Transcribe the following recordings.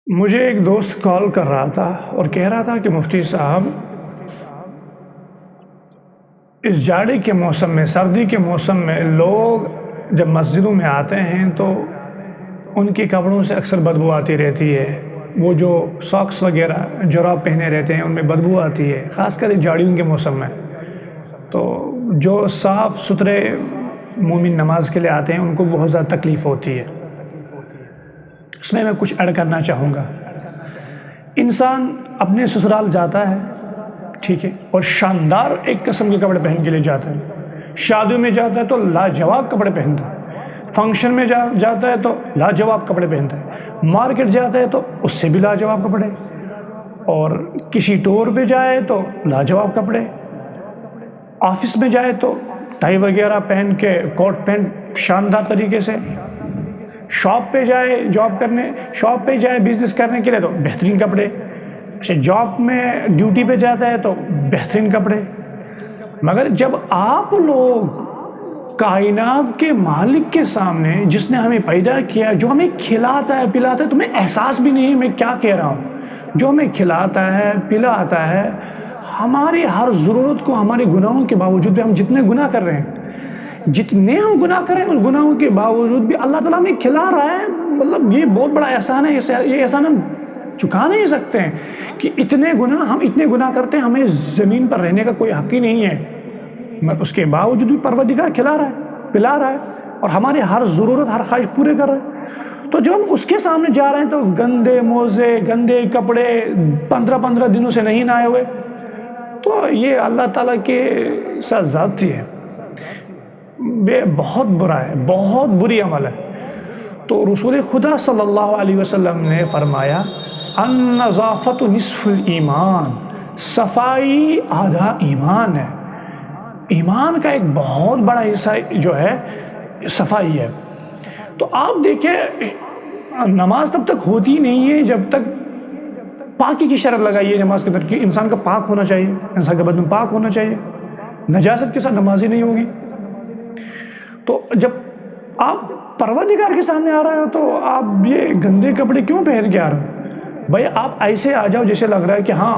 مجھے ایک دوست کال کر رہا تھا اور کہہ رہا تھا کہ مفتی صاحب، اس جاڑے کے موسم میں، سردی کے موسم میں لوگ جب مسجدوں میں آتے ہیں تو ان کے کپڑوں سے اکثر بدبو آتی رہتی ہے۔ وہ جو ساکس وغیرہ جراب پہنے رہتے ہیں ان میں بدبو آتی ہے، خاص کر جاڑیوں کے موسم میں۔ تو جو صاف ستھرے مومن نماز کے لیے آتے ہیں ان کو بہت زیادہ تکلیف ہوتی ہے۔ اس میں کچھ ایڈ کرنا چاہوں گا۔ انسان اپنے سسرال جاتا ہے، ٹھیک ہے، اور شاندار ایک قسم کے کپڑے پہن کے لے جاتا ہے۔ شادیوں میں جاتا ہے تو لاجواب کپڑے پہنتا ہے، فنکشن میں جاتا ہے تو لاجواب کپڑے پہنتا ہے، مارکیٹ جاتا ہے تو اس سے بھی لاجواب کپڑے، اور کسی ٹور پہ جائے تو لاجواب کپڑے، آفس میں جائے تو ٹائی وغیرہ پہن کے، کوٹ پینٹ شاندار طریقے سے، شاپ پہ جائے جاب کرنے، شاپ پہ جائے بزنس کرنے کے لیے تو بہترین کپڑے، جاب میں ڈیوٹی پہ جاتا ہے تو بہترین کپڑے۔ مگر جب آپ لوگ کائنات کے مالک کے سامنے، جس نے ہمیں پیدا کیا، جو ہمیں کھلاتا ہے پلاتا ہے، تمہیں احساس بھی نہیں ہے میں کیا کہہ رہا ہوں، جو ہمیں کھلاتا ہے پلاتا ہے، ہماری ہر ضرورت کو، ہمارے گناہوں کے باوجود بھی ہم جتنے گناہ کر رہے ہیں، جتنے ہم گناہ کریں اس گناہوں کے باوجود بھی اللہ تعالیٰ ہمیں کھلا رہا ہے، مطلب یہ بہت بڑا احسان ہے۔ یہ احسان ہم چکا نہیں سکتے ہیں کہ ہم اتنے گناہ کرتے ہیں، ہمیں زمین پر رہنے کا کوئی حق ہی نہیں ہے، اس کے باوجود بھی پروردگار کھلا رہا ہے، پلا رہا ہے، اور ہماری ہر ضرورت، ہر خواہش پورے کر رہا ہے۔ تو جب ہم اس کے سامنے جا رہے ہیں تو گندے موزے، گندے کپڑے، 15 دنوں سے نہیں نہائے ہوئے، تو یہ اللہ تعالیٰ کے ساتھ زیادتی ہے، بہت برا ہے، بہت بری عمل ہے۔ تو رسول خدا صلی اللہ علیہ وسلم نے فرمایا النظافت نصف الایمان، صفائی آدھا ایمان ہے۔ ایمان کا ایک بہت بڑا حصہ جو ہے صفائی ہے۔ تو آپ دیکھیں، نماز تب تک ہوتی نہیں ہے جب تک پاکی کی شرط لگائی ہے نماز کے اندر کہ انسان کا پاک ہونا چاہیے، انسان کا بدن پاک ہونا چاہیے، نجاست کے ساتھ نماز ہی نہیں ہوگی۔ تو جب آپ پروردگار کے سامنے آ رہے ہو تو آپ یہ گندے کپڑے کیوں پہن کے آ رہے ہو؟ بھائی آپ ایسے آ جاؤ جیسے لگ رہا ہے کہ ہاں،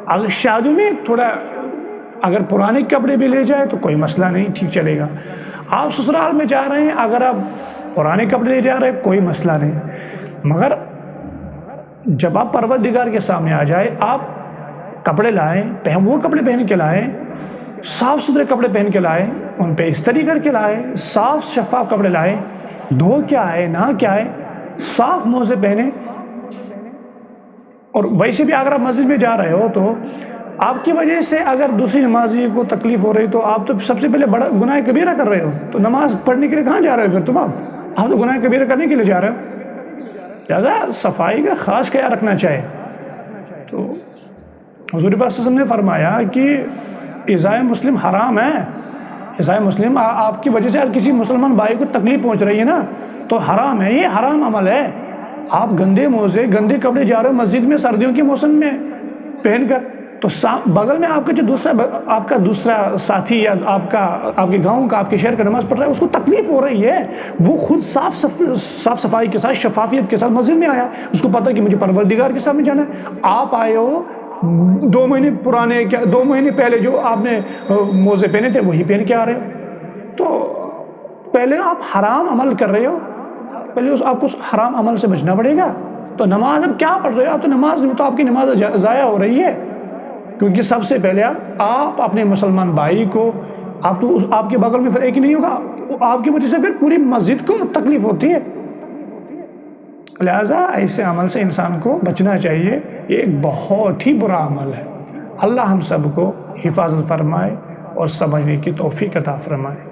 اگر شادی میں تھوڑا اگر پرانے کپڑے بھی لے جائے تو کوئی مسئلہ نہیں، ٹھیک چلے گا۔ آپ سسرال میں جا رہے ہیں، اگر آپ پرانے کپڑے لے جا رہے ہیں کوئی مسئلہ نہیں، مگر جب آپ پروردگار کے سامنے آ جائے، آپ کپڑے لائیں، وہ کپڑے پہن کے لائیں، صاف ستھرے کپڑے پہن کے لائیں، ان پہ استری کر کے لائیں، صاف شفاف کپڑے لائیں، دھو کے آئے، نہا کے آئے، صاف موزے پہنے۔ اور ویسے بھی اگر آپ مسجد میں جا رہے ہو تو آپ کی وجہ سے اگر دوسری نمازی کو تکلیف ہو رہی تو آپ تو سب سے پہلے بڑا گناہ کبیرہ کر رہے ہو، تو نماز پڑھنے کے لیے کہاں جا رہے ہو پھر تم؟ آپ تو گناہ کبیرہ کرنے کے لیے جا رہے ہو۔ لہٰذا صفائی کا خاص خیال رکھنا چاہیے۔ تو حضور پاک صلی اللہ علیہ وسلم نے فرمایا کہ ایذائے مسلم حرام ہے، ایذائے مسلم، آپ کی وجہ سے اگر کسی مسلمان بھائی کو تکلیف پہنچ رہی ہے نا تو حرام ہے، یہ حرام عمل ہے۔ آپ گندے موزے، گندے کپڑے جا رہے ہو مسجد میں سردیوں کے موسم میں پہن کر، تو بغل میں آپ کا جو آپ کا دوسرا ساتھی یا آپ کے گاؤں کا، آپ کے شہر کا نماز پڑھ رہا ہے، اس کو تکلیف ہو رہی ہے، وہ خود صاف صفائی کے ساتھ، شفافیت کے ساتھ مسجد میں آیا، اس کو پتہ کہ مجھے پروردگار کے سامنے جانا ہے۔ آپ آئے ہو 2 مہینے پہلے جو آپ نے موزے پہنے تھے وہی پہن کے آ رہے ہو، تو پہلے آپ حرام عمل کر رہے ہو، پہلے آپ کو حرام عمل سے بچنا پڑے گا۔ تو نماز اب کیا پڑھ رہے ہو؟ آپ تو نماز تو آپ کی نماز ضائع ہو رہی ہے، کیونکہ سب سے پہلے آپ اپنے مسلمان بھائی کو، آپ کے بغل میں پھر ایک ہی نہیں ہوگا، آپ کی وجہ سے پھر پوری مسجد کو تکلیف ہوتی ہے۔ لہٰذا ایسے عمل سے انسان کو بچنا چاہیے، یہ ایک بہت ہی برا عمل ہے۔ اللہ ہم سب کو حفاظت فرمائے اور سمجھنے کی توفیق عطا فرمائے۔